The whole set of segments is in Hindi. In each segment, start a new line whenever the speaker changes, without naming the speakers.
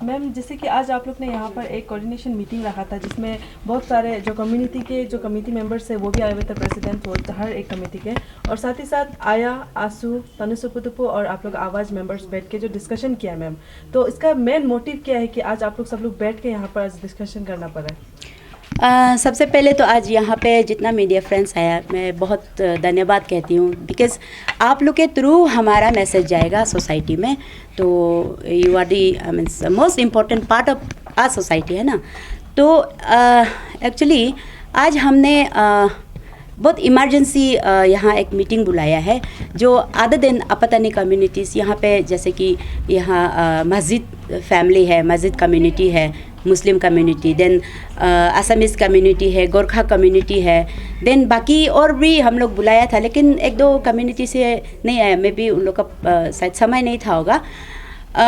मैम, जैसे कि आज आप लोग ने यहाँ पर एक कोऑर्डिनेशन मीटिंग रखा था जिसमें बहुत सारे जो कम्युनिटी के जो कमेटी मेंबर्स है वो भी आए हुए थे, प्रेसिडेंट हो हर एक कमेटी के, और साथ ही साथ आया, आंसू, तनुसुपुतुपु और आप लोग आवाज़ मेंबर्स बैठ के जो डिस्कशन किया मैम, तो इसका मेन मोटिव क्या है कि आज आप लोग सब लोग बैठ के यहाँ पर आज डिस्कशन करना पड़ा?
सबसे पहले तो आज यहाँ पे जितना मीडिया फ्रेंड्स आया, मैं बहुत धन्यवाद कहती हूँ, बिकॉज़ आप लोग के थ्रू हमारा मैसेज जाएगा सोसाइटी में, तो you are the means most important part of our society, है ना। तो एक्चुअली आज हमने बहुत इमरजेंसी यहाँ एक मीटिंग बुलाया है, जो अदर देन अपतानी कम्युनिटीज़ यहाँ पे, जैसे कि यहाँ मस्जिद फैमिली है, मस्जिद कम्युनिटी है, Muslim community, then Assamese community है, गोरखा कम्युनिटी है, देन बाकी और भी हम लोग बुलाया था, लेकिन एक दो कम्युनिटी से नहीं आया, मे बी उन लोग का शायद समय नहीं था होगा।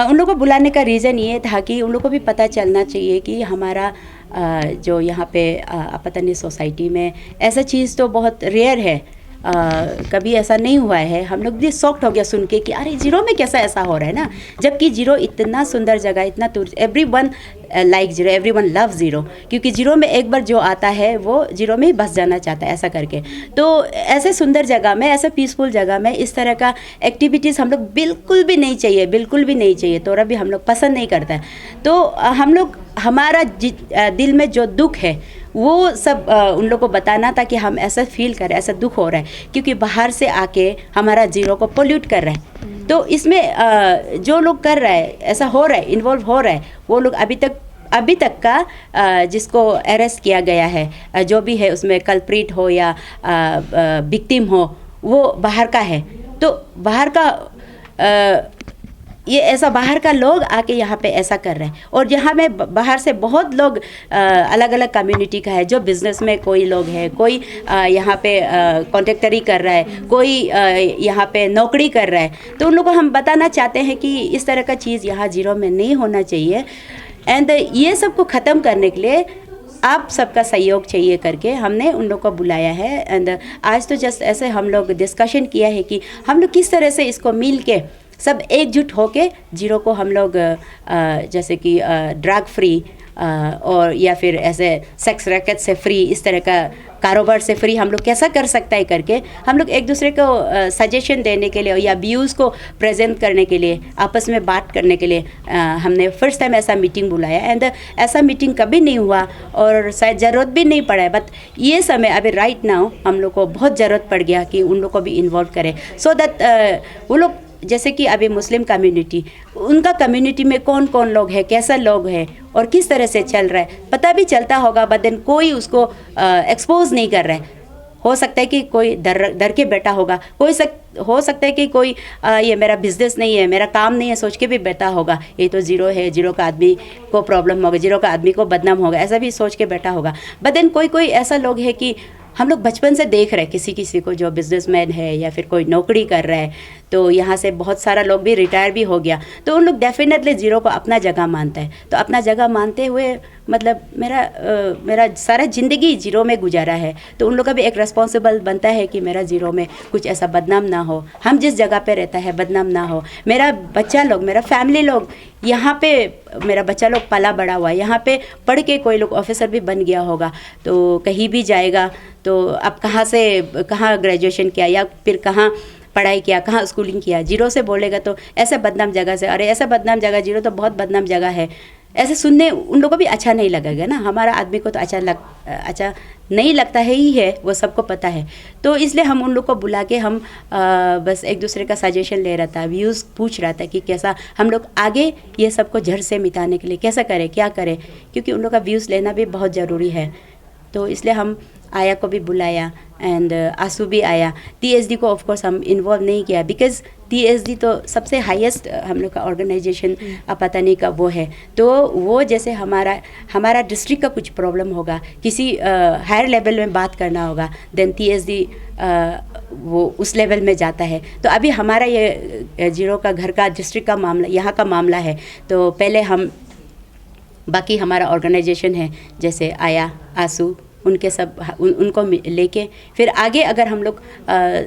उन लोगों को बुलाने का रीज़न ये था कि उन लोगों को भी पता चलना चाहिए कि हमारा जो यहाँ पे अपतानी सोसाइटी में ऐसा चीज़ तो बहुत रेयर है, कभी ऐसा नहीं हुआ है। हम लोग भी शॉक्ड हो गया सुन के कि अरे जीरो में कैसा ऐसा हो रहा है ना, जबकि जीरो इतना सुंदर जगह, इतना tourist, everyone like zero, everyone love zero, क्योंकि जीरो में एक बार जो आता है वो जीरो में ही बस जाना चाहता है, ऐसा करके। तो ऐसे सुंदर जगह में, ऐसे पीसफुल जगह में इस तरह का एक्टिविटीज़ हम लोग बिल्कुल भी नहीं चाहिए, बिल्कुल भी नहीं चाहिए, तो भी हम लोग पसंद नहीं करता है। तो हम लोग, हमारा दिल में जो दुख है वो सब उन लोगों को बताना था कि हम ऐसा फील कर रहे हैं, ऐसा दुख हो रहा है, क्योंकि बाहर से आके हमारा जीरो को पोल्यूट कर रहा है। तो इसमें जो लोग कर रहा है, ऐसा हो रहा है, इन्वॉल्व हो रहा है, वो लोग अभी तक का जिसको अरेस्ट किया गया है, जो भी है उसमें कल्प्रिट हो या विक्टिम हो, वो बाहर का है। तो बाहर का ये ऐसा बाहर का लोग आके यहाँ पे ऐसा कर रहे हैं, और यहाँ में बाहर से बहुत लोग अलग अलग कम्युनिटी का है, जो बिज़नेस में कोई लोग है, कोई यहाँ पे कॉन्ट्रैक्टरी कर रहा है, कोई यहाँ पे नौकरी कर रहा है। तो उन लोगों को हम बताना चाहते हैं कि इस तरह का चीज़ यहाँ जीरो में नहीं होना चाहिए, एंड ये सब को ख़त्म करने के लिए आप सबका सहयोग चाहिए करके हमने उन लोग को बुलाया है। एंड आज तो जस्ट ऐसे हम लोग डिस्कशन किया है कि हम लोग किस तरह से इसको मिल के सब एकजुट होके जीरो को हम लोग जैसे कि ड्रग फ्री और या फिर ऐसे सेक्स रैकेट से फ्री, इस तरह का कारोबार से फ्री हम लोग कैसा कर सकता है करके हम लोग एक दूसरे को सजेशन देने के लिए या व्यूज़ को प्रेजेंट करने के लिए, आपस में बात करने के लिए हमने फर्स्ट टाइम ऐसा मीटिंग बुलाया। एंड ऐसा मीटिंग कभी नहीं हुआ और शायद ज़रूरत भी नहीं पड़ा है, बट ये समय अभी राइट नाउ हम लोग को बहुत ज़रूरत पड़ गया कि उन लोग को भी इन्वॉल्व करें, सो दैट वो लोग, जैसे कि अभी मुस्लिम कम्युनिटी, उनका कम्युनिटी में कौन कौन लोग हैं, कैसा लोग हैं और किस तरह से चल रहा है पता भी चलता होगा, बट देन कोई उसको एक्सपोज नहीं कर रहा है। हो सकता है कि कोई डर के बैठा होगा, हो सकता है कि कोई ये मेरा बिजनेस नहीं है, मेरा काम नहीं है सोच के भी बैठा होगा, ये तो जीरो है, जीरो का आदमी को प्रॉब्लम होगा, जीरो का आदमी को बदनाम होगा, ऐसा भी सोच के बैठा होगा। बट देन कोई ऐसा लोग है कि हम लोग बचपन से देख रहे हैं किसी को जो बिजनेसमैन है या फिर कोई नौकरी कर रहा है, तो यहाँ से बहुत सारा लोग भी रिटायर भी हो गया, तो उन लोग डेफिनेटली जीरो को अपना जगह मानता है। तो अपना जगह मानते हुए मतलब मेरा सारा ज़िंदगी जीरो में गुजारा है, तो उन लोग का भी एक रिस्पॉन्सिबल बनता है कि मेरा जीरो में कुछ ऐसा बदनाम ना हो, हम जिस जगह पे रहता है बदनाम ना हो, मेरा बच्चा लोग, मेरा फैमिली लोग, यहाँ पे मेरा बच्चा लोग पला बड़ा हुआ, यहाँ पे पढ़ के कोई लोग ऑफिसर भी बन गया होगा, तो कहीं भी जाएगा तो अब कहाँ ग्रेजुएशन किया या फिर कहाँ पढ़ाई किया, कहाँ स्कूलिंग किया, जीरो से बोलेगा तो ऐसे बदनाम जगह से, अरे ऐसा बदनाम जगह, जीरो तो बहुत बदनाम जगह है, ऐसे सुनने उन लोगों को भी अच्छा नहीं लगेगा ना। हमारा आदमी को तो अच्छा नहीं लगता है ही है, वो सबको पता है। तो इसलिए हम उन लोग को बुला के हम बस एक दूसरे का सजेशन ले रहा था, व्यूज़ पूछ रहा था कि कैसा हम लोग आगे ये सबको जड़ से मिटाने के लिए कैसा करें, क्या करें, क्योंकि उन लोग का व्यूज़ लेना भी बहुत ज़रूरी है। तो इसलिए हम आया को भी बुलाया एंड आंसू भी आया। TSD को ऑफ कोर्स हम इन्वॉल्व नहीं किया, बिकॉज TSD तो सबसे हाईएस्ट हम लोग का ऑर्गेनाइजेशन अपतानी का वो है, तो वो जैसे हमारा डिस्ट्रिक्ट का कुछ प्रॉब्लम होगा, किसी हायर लेवल में बात करना होगा, देन TSD वो उस लेवल में जाता है। तो अभी हमारा ये जीरो का घर का डिस्ट्रिक्ट का मामला, यहाँ का मामला है, तो पहले हम बाकी हमारा ऑर्गेनाइजेशन है जैसे आया, आंसू, उनके सब उनको लेके फिर आगे अगर हम लोग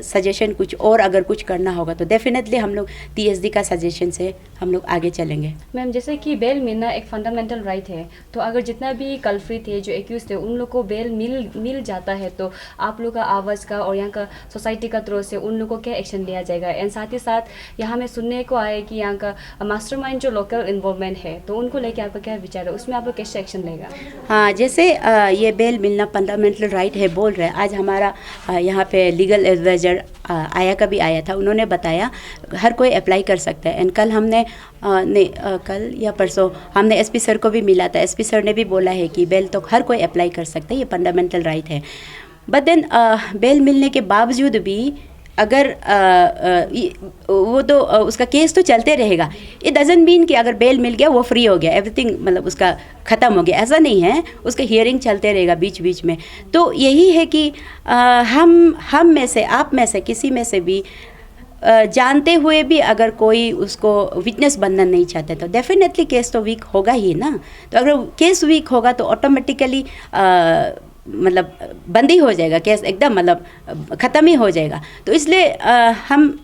सजेशन कुछ और अगर कुछ करना होगा तो डेफिनेटली हम लोग TSD का सजेशन से हम लोग आगे चलेंगे।
मैम, जैसे कि बेल मिलना एक फंडामेंटल राइट है, तो अगर जितना भी कल्प्रिट थे जो एक्यूज थे उन लोग को बेल मिल जाता है तो आप लोग का आवाज़ का और यहाँ का सोसाइटी का तरफ से उन लोग को क्या एक्शन लिया जाएगा? एंड साथ ही साथ यहाँ में सुनने को आया कि यहाँ का मास्टरमाइंड जो लोकल इन्वॉल्वमेंट है तो उनको लेके आपका क्या विचार है, उसमें आप लोग कैसे एक्शन लेगा?
हाँ, जैसे ये बेल मिलना फंडामेंटल राइट है बोल रहे हैं, आज हमारा यहाँ पे लीगल एडवाइज़र आया का भी आया था, उन्होंने बताया हर कोई अप्लाई कर सकता है। एंड कल हमने कल या परसों हमने SP सर को भी मिला था, SP सर ने भी बोला है कि बेल तो हर कोई अप्लाई कर सकता है, ये फंडामेंटल राइट है। बट देन बेल मिलने के बावजूद भी अगर वो तो उसका केस तो चलते रहेगा। इट डजंट मीन कि अगर बेल मिल गया वो फ्री हो गया, एवरीथिंग मतलब उसका ख़त्म हो गया, ऐसा नहीं है। उसका हियरिंग चलते रहेगा बीच बीच में। तो यही है कि हम में से, आप में से, किसी में से भी जानते हुए भी अगर कोई उसको विटनेस बनना नहीं चाहता तो डेफिनेटली केस तो वीक होगा ही ना। तो अगर केस वीक होगा तो ऑटोमेटिकली मतलब बंद ही हो जाएगा केस, एकदम मतलब ख़त्म ही हो जाएगा। तो इसलिए हम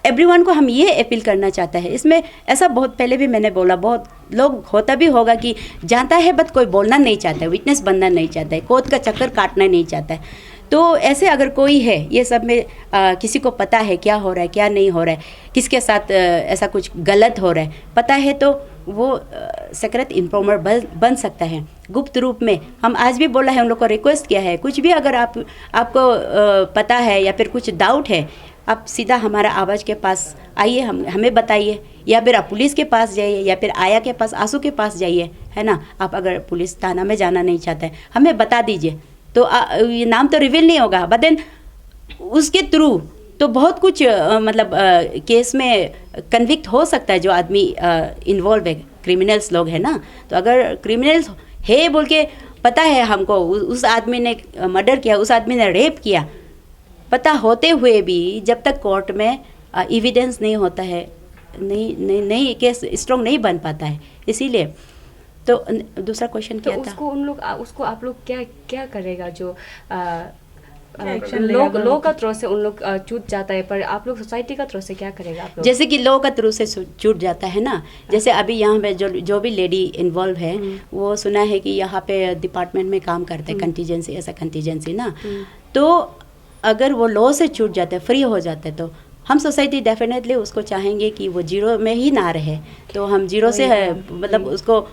एवरीवन को हम ये अपील करना चाहते हैं। इसमें ऐसा बहुत पहले भी मैंने बोला, बहुत लोग होता भी होगा कि जानता है बट कोई बोलना नहीं चाहता है, विटनेस बनना नहीं चाहता है, कोर्ट का चक्कर काटना नहीं चाहता है। तो ऐसे अगर कोई है, ये सब में किसी को पता है क्या हो रहा है क्या नहीं हो रहा है, किसके साथ ऐसा कुछ गलत हो रहा है पता है, तो वो सीक्रेट इन्फॉर्मर बन सकता है गुप्त रूप में। हम आज भी बोला है, उन लोग को रिक्वेस्ट किया है, कुछ भी अगर आपको पता है या फिर कुछ डाउट है, आप सीधा हमारा आवाज़ के पास आइए, हमें बताइए, या फिर आप पुलिस के पास जाइए, या फिर आया के पास, आंसू के पास जाइए, है ना। आप अगर पुलिस थाना में जाना नहीं चाहते हैं, हमें बता दीजिए, तो ये नाम तो रिवील नहीं होगा, बट देन उसके थ्रू तो बहुत कुछ मतलब केस में कन्विक्ट हो सकता है जो आदमी इन्वॉल्व है, क्रिमिनल्स लोग है ना। तो अगर क्रिमिनल्स है बोल के पता है हमको, उस आदमी ने मर्डर किया, उस आदमी ने रेप किया, पता होते हुए भी जब तक कोर्ट में एविडेंस नहीं होता है, नहीं केस स्ट्रॉन्ग नहीं बन पाता है। इसीलिए तो दूसरा क्वेश्चन क्या था?
उसको आप लोग क्या करेगा जो
लोग
लो का थ्रू से उन लोग छूट जाता है, पर आप लोग सोसाइटी का थ्रू से क्या करेगा आप लोग?
जैसे कि लो का थ्रू से छूट जाता है ना, जैसे अभी यहाँ पे जो भी लेडी इन्वॉल्व है वो सुना है कि यहाँ पे डिपार्टमेंट में काम करते हैं, कंटीजेंसी, ऐसा कंटीजेंसी ना। तो अगर वो लॉ से छूट जाते हैं, फ्री हो जाते हैं, तो हम सोसाइटी डेफिनेटली उसको चाहेंगे कि वो जीरो में ही ना रहे। तो हम जीरो से मतलब उसको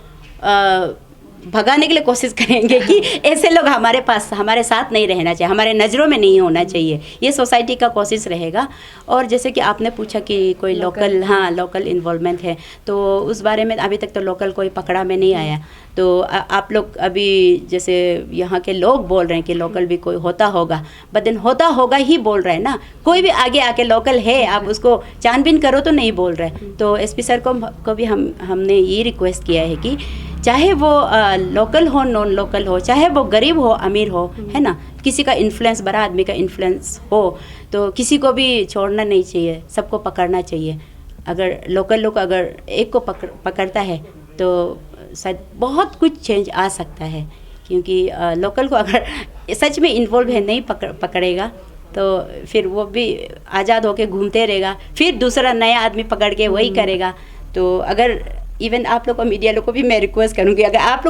भगाने के लिए कोशिश करेंगे कि ऐसे लोग हमारे साथ नहीं रहना चाहिए, हमारे नज़रों में नहीं होना चाहिए। ये सोसाइटी का कोशिश रहेगा। और जैसे कि आपने पूछा कि कोई लोकल इन्वॉल्वमेंट है, तो उस बारे में अभी तक तो लोकल कोई पकड़ा में नहीं आया। तो आप लोग अभी जैसे यहाँ के लोग बोल रहे हैं कि लोकल भी कोई होता होगा, बट देन होता होगा ही बोल रहे हैं ना। कोई भी आगे आके लोकल है, आप उसको छानबीन करो तो नहीं बोल रहे। तो SP सर को भी हमने ये रिक्वेस्ट किया है कि चाहे वो लोकल हो, नॉन लोकल हो, चाहे वो गरीब हो, अमीर हो, है ना, किसी का इन्फ्लुएंस, बड़ा आदमी का इन्फ्लुएंस हो, तो किसी को भी छोड़ना नहीं चाहिए, सबको पकड़ना चाहिए। अगर लोकल लोग अगर एक को पकड़ता है तो शायद बहुत कुछ चेंज आ सकता है। क्योंकि लोकल को अगर सच में इन्वॉल्व है, नहीं पकड़ेगा तो फिर वो भी आज़ाद होके घूमते रहेगा, फिर दूसरा नया आदमी पकड़ के वही करेगा। तो अगर इवन आप लोग को, मीडिया लोग को भी मैं रिक्वेस्ट करूँगी, अगर आप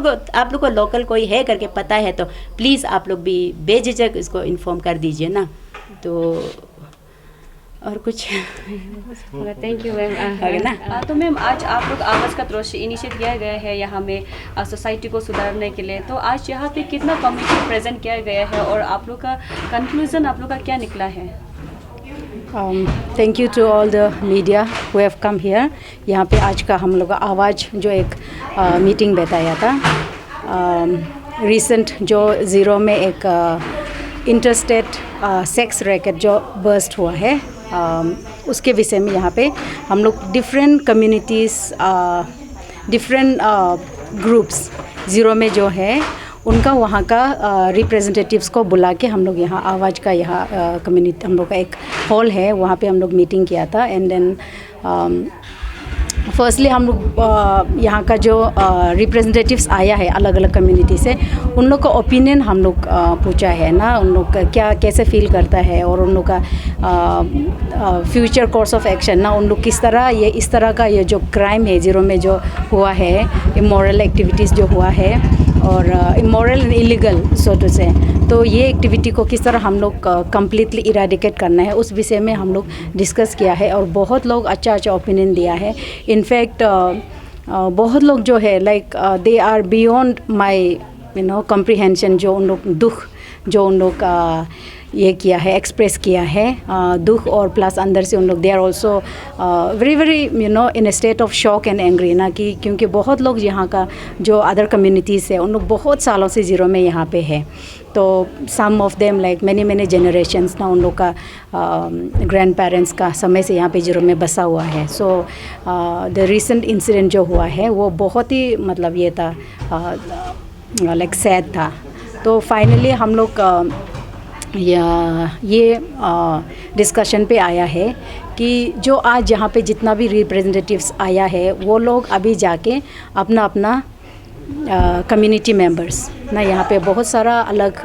लोग को लोकल कोई है करके पता है तो प्लीज़ आप लोग भी बेझिझक इसको इन्फॉर्म कर दीजिए ना। तो और कुछ
थैंक यू मैम।
ना
तो मैम, आज आप लोग आवाज़ का थ्रू से इनिशिएट किया गया है यहाँ में सोसाइटी को सुधारने के लिए, तो आज यहाँ पे कितना कम्युनिटी प्रेजेंट किया गया है और आप लोग का कंक्लूजन आप लोग का क्या निकला है?
Thank you to all the media who have come here. यहाँ पे आज का हम लोग आवाज़ जो एक मीटिंग बताया था, रिसेंट जो ज़ीरो में एक इंटरस्टेट सेक्स रैकेट जो बर्स्ट हुआ है, उसके विषय में यहाँ पे हम लोग different communities, different groups zero में जो है उनका वहाँ का रिप्रेजेंटेटिव्स को बुला के हम लोग यहाँ आवाज़ का यहाँ कम्युनिटी, हम लोग का एक हॉल है, वहाँ पे हम लोग मीटिंग किया था। एंड देन फर्स्टली हम लोग यहाँ का जो रिप्रेजेंटेटिव्स आया है अलग अलग कम्युनिटी से, उन लोग का ओपिनियन हम लोग पूछा है ना, उन लोग का क्या कैसे फील करता है और उन लोग का फ्यूचर कोर्स ऑफ एक्शन ना, उन लोग किस तरह ये इस तरह का ये जो क्राइम है ज़ीरो में जो हुआ है, इमोरल एक्टिविटीज़ जो हुआ है और immoral and illegal so to say, तो ये एक्टिविटी को किस तरह हम लोग कम्प्लीटली इराडिकेट करना है उस विषय में हम लोग डिस्कस किया है। और बहुत लोग अच्छा अच्छा ओपिनियन दिया है। इनफैक्ट बहुत लोग जो है like they are beyond my comprehension, जो उन लोग दुख जो उन लोग ये किया है, एक्सप्रेस किया है दुख, और प्लस अंदर से उन लोग they are also very very in a state of shock and angry ना, कि क्योंकि बहुत लोग यहाँ का जो अदर कम्युनिटीज़ है उन लोग बहुत सालों से ज़ीरो में यहाँ पे है, तो some of them like many generations ना, उन लोग का ग्रैंड पेरेंट्स का समय से यहाँ पे ज़ीरो में बसा हुआ है। सो द रिसेंट इंसिडेंट जो हुआ है वो बहुत ही मतलब ये था लाइक सैड था। तो फाइनली हम लोग ये डिस्कशन पे आया है कि जो आज यहाँ पे जितना भी रिप्रेजेंटेटिव्स आया है वो लोग अभी जाके अपना अपना कम्युनिटी मेंबर्स ना, यहाँ पे बहुत सारा अलग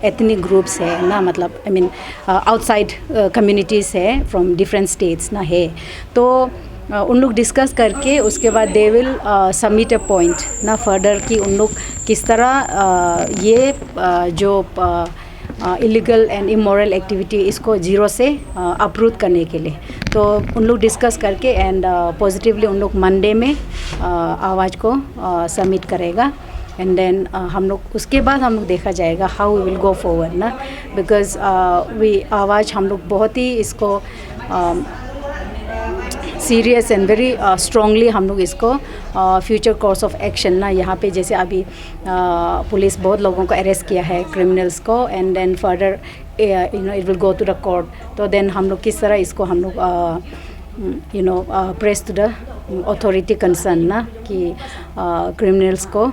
एथनिक ग्रुप्स है ना, मतलब आई मीन आउटसाइड कम्युनिटीज़ है फ्रॉम डिफरेंट स्टेट्स ना है, तो उन लोग डिस्कस करके उसके बाद they will submit a point ना फर्दर कि उन लोग किस तरह ये जो इलीगल एंड इमोरल एक्टिविटी इसको ज़ीरो से अप्रूव करने के लिए, तो उन लोग डिस्कस करके एंड पॉजिटिवली उन लोग मंडे में आवाज़ को सबमिट करेगा। एंड देन हम लोग उसके बाद हम लोग देखा जाएगा how we will go forward ना, बिकॉज वी आवाज़ हम लोग बहुत ही इसको सीरियस एंड वेरी स्ट्रॉन्गली हम लोग इसको फ्यूचर कोर्स ऑफ एक्शन ना, यहाँ पे जैसे अभी पुलिस बहुत लोगों को अरेस्ट किया है, क्रिमिनल्स को, and then further it will go to the court, तो देन हम लोग किस तरह इसको हम लोग press to the authority concern ना, कि क्रिमिनल्स को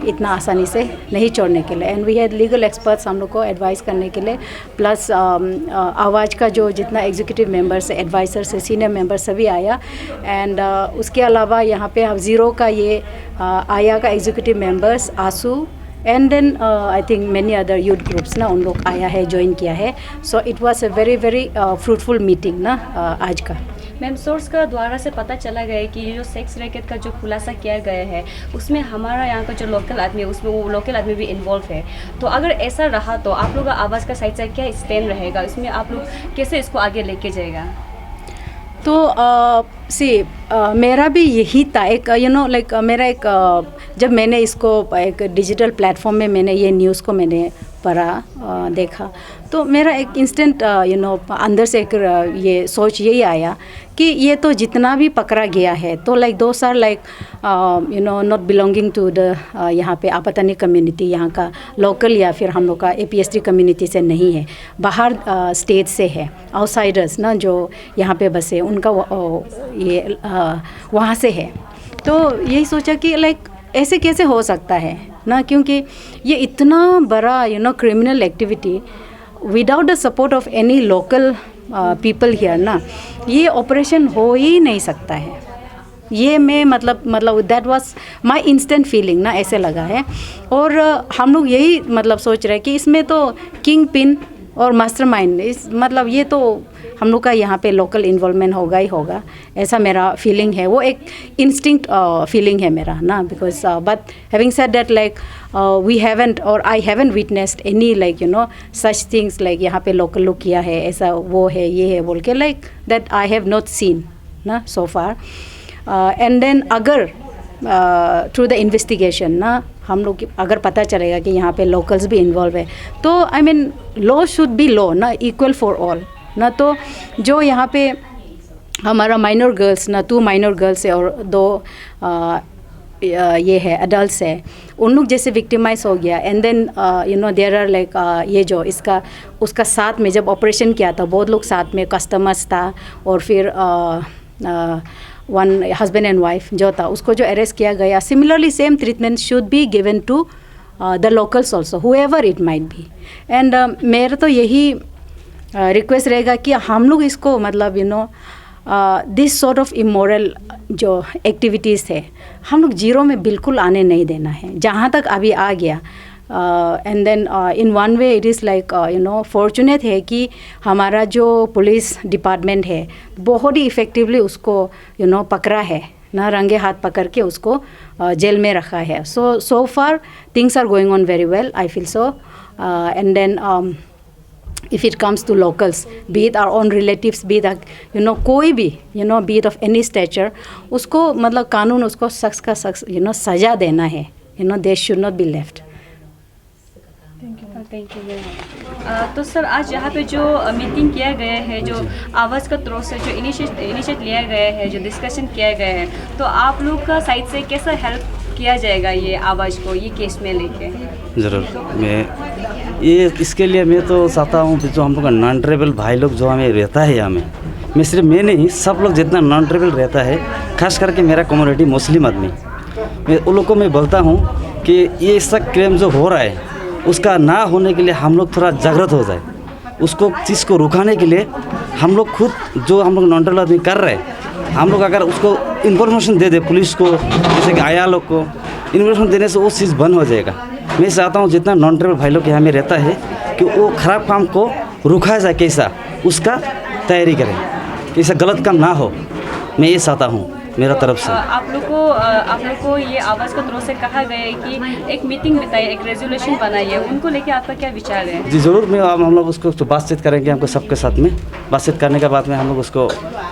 इतना आसानी से नहीं छोड़ने के लिए। And we had legal experts हम लोग को एडवाइस करने के लिए, प्लस आवाज़ का जो जितना एग्जीक्यूटिव मेंबर्स है, एडवाइजर से सीनियर मेंबर सभी आया। एंड उसके अलावा यहाँ पे ज़ीरो का ये आया का एग्जीक्यूटिव मेंबर्स आंसू and then I think many other youth groups ना, उन लोग आया है, ज्वाइन किया है। So it was a very very fruitful meeting ना आज का।
मैम, सोर्स का द्वारा से पता चला गया है कि ये जो सेक्स रैकेट का जो खुलासा किया गया है उसमें हमारा यहाँ का जो लोकल आदमी है उसमें वो लोकल आदमी भी इन्वॉल्व है, तो अगर ऐसा रहा तो आप लोग का आवाज़ का साइड से क्या स्टैंड रहेगा, इसमें आप लोग कैसे इसको आगे लेके जाएगा?
तो मेरा भी यही था एक लाइक मेरा एक जब मैंने इसको एक डिजिटल प्लेटफॉर्म में मैंने ये न्यूज़ को मैंने पढ़ा देखा, तो मेरा एक इंस्टेंट अंदर से एक ये सोच यही आया कि ये तो जितना भी पकड़ा गया है तो like those are like not belonging to the यहाँ पे आपतानी कम्युनिटी, यहाँ का लोकल या फिर हम लोग का APST कम्युनिटी से नहीं है, बाहर स्टेट से है, आउटसाइडर्स ना जो यहाँ पे बसे उनका ये वहाँ से है। तो यही सोचा कि लाइक ऐसे कैसे हो सकता है ना, क्योंकि ये इतना बड़ा criminal activity without the support of any local people here ना, ये ऑपरेशन हो ही नहीं सकता है। ये मैं मतलब that was my instant feeling ना, ऐसे लगा है। और हम लोग यही मतलब सोच रहे हैं कि इसमें तो किंग पिन और मास्टरमाइंड इस मतलब ये तो हम लोग का यहाँ पे लोकल इन्वॉल्वमेंट होगा ही होगा, ऐसा मेरा फीलिंग है। वो एक इंस्टिंक्ट फीलिंग है मेरा ना, because but having said that like we haven't और I haven't witnessed any like such things like यहाँ पे लोकल लोग किया है ऐसा वो है ये है बोल के, like that I have not seen ना सो फार। एंड देन अगर थ्रू द इन्वेस्टिगेशन ना हम लोग अगर पता चलेगा कि यहाँ पे लोकल्स भी इन्वॉल्व है, तो I mean law should be law ना, इक्वल फॉर ऑल ना। तो जो यहाँ पे हमारा माइनर गर्ल्स ना, 2 माइनर गर्ल्स है और 2 ये है अडल्ट है, उन लोग जैसे विक्टिमाइज हो गया। And then there are like ये जो इसका उसका साथ में जब ऑपरेशन किया था बहुत लोग साथ में कस्टमर्स था, और फिर वन हस्बैंड एंड वाइफ जो था उसको जो अरेस्ट किया गया। Similarly same treatment should be given to the locals also however it might be. And मेरा तो यही रिक्वेस्ट रहेगा कि हम लोग इसको मतलब दिस सॉर्ट ऑफ इमोरल जो एक्टिविटीज़ है हम लोग जीरो में बिल्कुल आने नहीं देना है। जहाँ तक अभी आ गया and then in one way it is like fortunate है कि हमारा जो पुलिस डिपार्टमेंट है बहुत ही इफ़ेक्टिवली उसको पकड़ा है ना, रंगे हाथ पकड़ के उसको जेल में रखा है। So far things are going on very well, I feel so. And then if it comes to locals, be it our own relatives, be it कोई भी be it of any stature, उसको मतलब कानून उसको शख्स का शख्स सज़ा देना है। they should not be left।
Thank you. तो सर आज यहाँ पे जो मीटिंग किया गया है, जो आवाज़ का थ्रो से जो इनिशिएट लिया गया है, जो डिस्कशन किया गया है, तो आप लोग का साइड से कैसा हेल्प किया जाएगा ये आवाज़ को ये केस में लेके?
ज़रूर, मैं ये इसके लिए मैं तो चाहता हूँ जो हम लोग का नॉन ट्राइबल भाई लोग जो हमें रहता है यहाँ में, मैं सिर्फ मैं नहीं, सब लोग जितना नॉन ट्राइबल रहता है, खास करके मेरा कम्युनिटी मुस्लिम आदमी, मैं उन लोग को मैं बोलता हूँ कि ये सब क्राइम जो हो रहा है उसका ना होने के लिए हम लोग थोड़ा जागृत हो जाए। उसको चीज़ को रुकाने के लिए हम लोग खुद जो हम लोग नॉन ट्राइबल आदमी कर रहे हैं, हम लोग अगर उसको इन्फॉर्मेशन दे दे पुलिस को, जैसे कि आया लोग को इन्फॉर्मेशन देने से वो चीज़ बंद हो जाएगा। मैं चाहता हूँ जितना नॉन ट्राइबल भाई लोग यहाँ में रहता है कि वो ख़राब काम को रुका जाए, कैसा उसका तैयारी करें, कैसा गलत काम ना हो। मैं ये चाहता हूँ मेरा तरफ से।
आप लोग को ये आवाज़ का थ्रो से कहा गया है कि एक मीटिंग बिताइए, एक रेजोल्यूशन बनाइए, उनको लेके आपका क्या विचार है?
जी ज़रूर, मैं हम लोग उसको तो बातचीत करेंगे, हमको सबके साथ में बातचीत करने के बाद में हम लोग उसको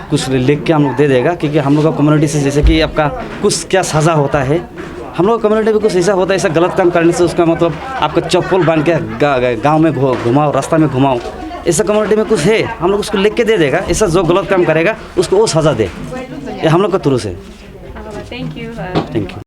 कुछ लिख के हम लोग दे देगा, क्योंकि हम लोग का कम्युनिटी से जैसे कि आपका कुछ क्या सज़ा होता है, हम लोग कम्युनिटी में कुछ ऐसा होता है, ऐसा गलत काम करने से उसका मतलब आपका चप्पल बांध के गाँव में घुमाओ, रास्ता में घुमाओ, ऐसा कम्युनिटी में कुछ है, हम लोग उसको लिख के दे देगा। ऐसा जो गलत काम करेगा उसको वो सज़ा दे, ये हम लोग का थ्रू से।
Thank you.
Thank you.